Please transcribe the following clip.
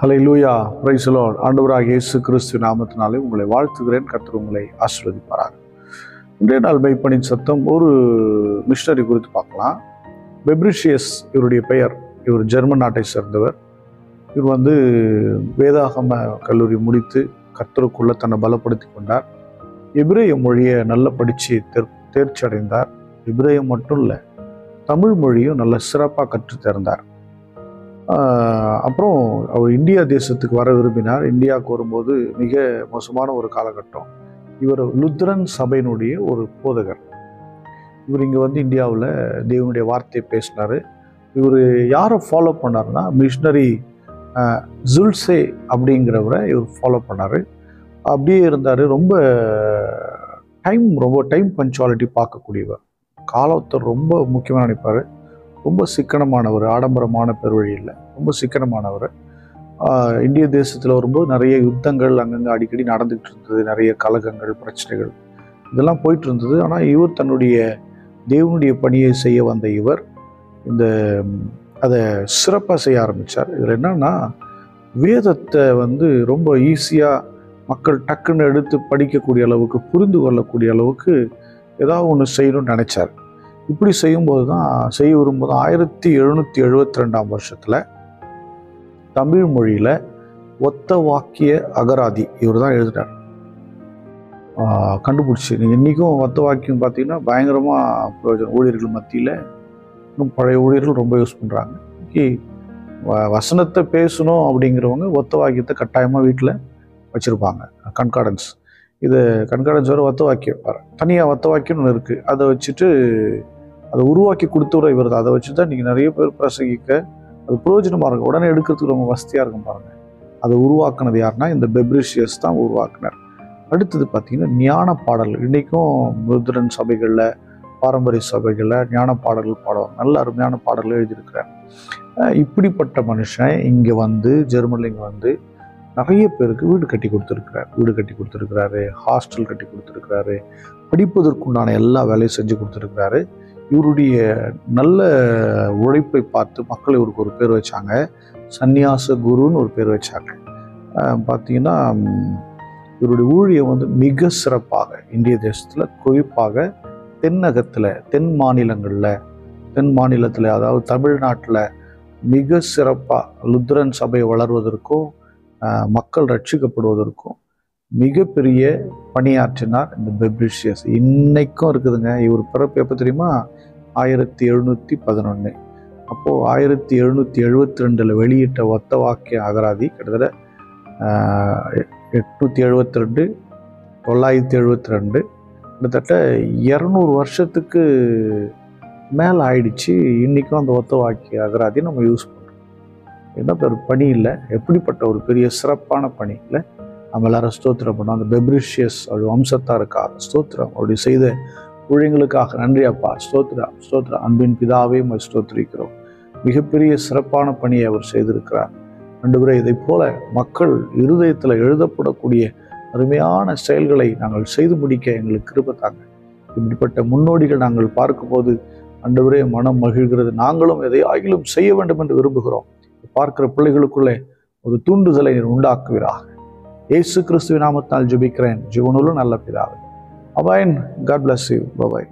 Hallelujah, praise the Lord. ஆண்டவராகிய இயேசு கிறிஸ்து நாமத்தினாலே உங்களை வாழ்த்துகிறேன். கர்த்தர் உங்களை ஆசீர்வதிப்பாராக. இன்றைய நாள் மெய்ப்பனின் சத்தம் ஒரு மிஷனரி குறித்து பார்க்கலாம். பெப்ரிஷியஸ் இவருடைய பெயர். இவர் ஜெர்மன் நாட்டை சேர்ந்தவர். இவர் வேதாகம கல்லூரி முடித்து கர்த்தருக்குள்ள தன்னை பலப்படுத்தி கொண்டார். எபிரேய மொழியை நல்லா படித்து தேர்ச்சி அடைந்தார். எபிரேயம் மட்டும் இல்லை, தமிழ் மொழியும் நல்ல சிறப்பாக கற்று தேர்ந்தார். அப்புறம் அவர் இந்தியா தேசத்துக்கு வர விரும்பினார். இந்தியாவுக்கு வரும்போது மிக மோசமான ஒரு காலகட்டம். இவர் லுத்ரன் சபையினுடைய ஒரு போதகர். இவர் இங்கே இந்தியாவில் தேவனுடைய வார்த்தையை பேசினார். இவர் யாரை ஃபாலோ பண்ணார்னா மிஷனரி ஜுல்சே அப்படிங்கிறவரை இவர் ஃபாலோ பண்ணார். அப்படியே இருந்தார். ரொம்ப டைம் பஞ்சுவாலிட்டி பார்க்கக்கூடியவர். காலத்தை ரொம்ப முக்கியமாக நினைப்பார். ரொம்ப சிக்கனமானவர், ஆடம்பரமான பெருவழி இல்லை, ரொம்ப சிக்கனமானவர். இந்திய தேசத்தில் வரும்போது நிறைய யுத்தங்கள் அங்கங்கே அடிக்கடி நடந்துகிட்டு இருந்தது. நிறைய கலகங்கள், பிரச்சனைகள் இதெல்லாம் போயிட்டு இருந்தது. ஆனால் இவர் தன்னுடைய தேவனுடைய பணியை செய்ய வந்த இவர் அதை சிறப்பாக செய்ய ஆரம்பித்தார். இதில் என்னன்னா, வேதத்தை ரொம்ப ஈஸியாக மக்கள் டக்குன்னு எடுத்து படிக்கக்கூடிய அளவுக்கு, புரிந்து கொள்ளக்கூடிய அளவுக்கு ஏதாவது ஒன்று செய்யணும்னு நினச்சார். இப்படி செய்ய விரும்பும்போது 1772 வருஷத்தில் தமிழ் மொழியில் ஒத்த வாக்கிய அகராதி இவர் தான் எழுதினார். கண்டுபிடிச்சி இன்றைக்கும் ஒத்த வாக்கியம் பார்த்தீங்கன்னா பயங்கரமாக பிரயோஜனம். ஊழியர்கள் மத்தியில் இன்னும் பழைய ஊழியர்கள் ரொம்ப யூஸ் பண்ணுறாங்க. வசனத்தை பேசணும் அப்படிங்கிறவங்க ஒத்த வாக்கியத்தை கட்டாயமாக வீட்டில் வச்சுருப்பாங்க. கன்கார்டன்ஸ், இது கன்கார்டன்ஸ் வேறு ஒத்த வாக்கியம் வேறு, தனியாக ஒத்த வாக்கியம்னு ஒன்று இருக்குது. அதை வச்சுட்டு அதை உருவாக்கி கொடுத்தவரை இவர் தான். அதை வச்சு தான் இன்றைக்கி நிறைய பேர் பிரசங்கிக்க அது பிரயோஜனமாக இருக்கும். உடனே எடுக்கிறதுக்கு ரொம்ப வசதியாக இருக்கும் பாருங்கள். அதை உருவாக்குனது யாருன்னா இந்த பெப்ரிஷியஸ் தான் உருவாக்குனார். அடுத்தது பார்த்திங்கன்னா ஞான பாடல். இன்றைக்கும் லுத்ரன் சபைகளில், பாரம்பரிய சபைகளில் ஞான பாடல்கள் பாடுவாங்க. நல்ல அருமையான பாடல்கள் எழுதியிருக்கிறார். இப்படிப்பட்ட மனுஷன் இங்கே ஜெர்மனில் இங்கே நிறைய பேருக்கு வீடு கட்டி கொடுத்துருக்கிறாரு, ஹாஸ்டல் கட்டி கொடுத்துருக்கிறாரு, படிப்பதற்குண்டான எல்லா வேலையும் செஞ்சு கொடுத்துருக்கிறாரு. இவருடைய நல்ல உழைப்பை பார்த்து மக்கள் இவருக்கு ஒரு பேர் வச்சாங்க, சந்நியாச குருன்னு ஒரு பேர் வச்சாங்க. பார்த்தீங்கன்னா இவருடைய ஊழியம் மிக சிறப்பாக இந்திய தேசத்தில், குறிப்பாக தென்னகத்தில், தென் மாநிலத்தில் அதாவது தமிழ்நாட்டில் மிக சிறப்பாக லுத்ரன் சபை வளர்வதற்கும் மக்கள் ரட்சிக்கப்படுவதற்கும் மிகப்பெரிய பணியாற்றினார் இந்த பெப்ரிஷியஸ். இன்னைக்கும் இருக்குதுங்க. இவர் பிறப்பு எப்போ தெரியுமா? 1711. அப்போது 1772 வெளியிட்ட ஒத்த வாக்கிய அகராதி கிட்டத்தட்ட 872, 972, கிட்டத்தட்ட 200 வருஷத்துக்கு மேலே ஆயிடுச்சு. இன்றைக்கும் அந்த ஒத்த வாக்கிய அகராதி நம்ம யூஸ் பண்ணுறோம். என்ன ஒரு பணி இல்லை, எப்படிப்பட்ட ஒரு பெரிய சிறப்பான பணி இல்லை. நம்ம எல்லாரும் ஸ்தோத்திரம் பண்ணோம். அந்த பெப்ரிஷியஸ் அவருடைய வம்சத்தாருக்காக ஸ்தோத்திரம், அவருடைய செய்த ஊழியங்களுக்காக நன்றி அப்பா. ஸ்தோத்திரம். அன்பின் பிதாவே ஸ்தோத்திரிக்கிறோம். மிகப்பெரிய சிறப்பான பணியை அவர் செய்திருக்கிறார். ஆண்டவரே, இதை போல மக்கள் இருதயத்தில் எழுதப்படக்கூடிய அருமையான செயல்களை நாங்கள் செய்து முடிக்க எங்களுக்கு கிருபை தாங்க. இப்படிப்பட்ட முன்னோடிகள் நாங்கள் பார்க்கும்போது ஆண்டவரே மனம் மகிழ்கிறது. நாங்களும் எதையாகிலும் செய்ய வேண்டும் என்று விரும்புகிறோம். பார்க்கிற பிள்ளைகளுக்குள்ளே ஒரு தூண்டுதலை உண்டாக்குவீராக. இயேசு கிறிஸ்துவின் நாமத்தால் ஜெபிக்கிறேன், ஜீவனுள்ள நல்ல பிதாவே. ஆமென். God bless you. Bye bye.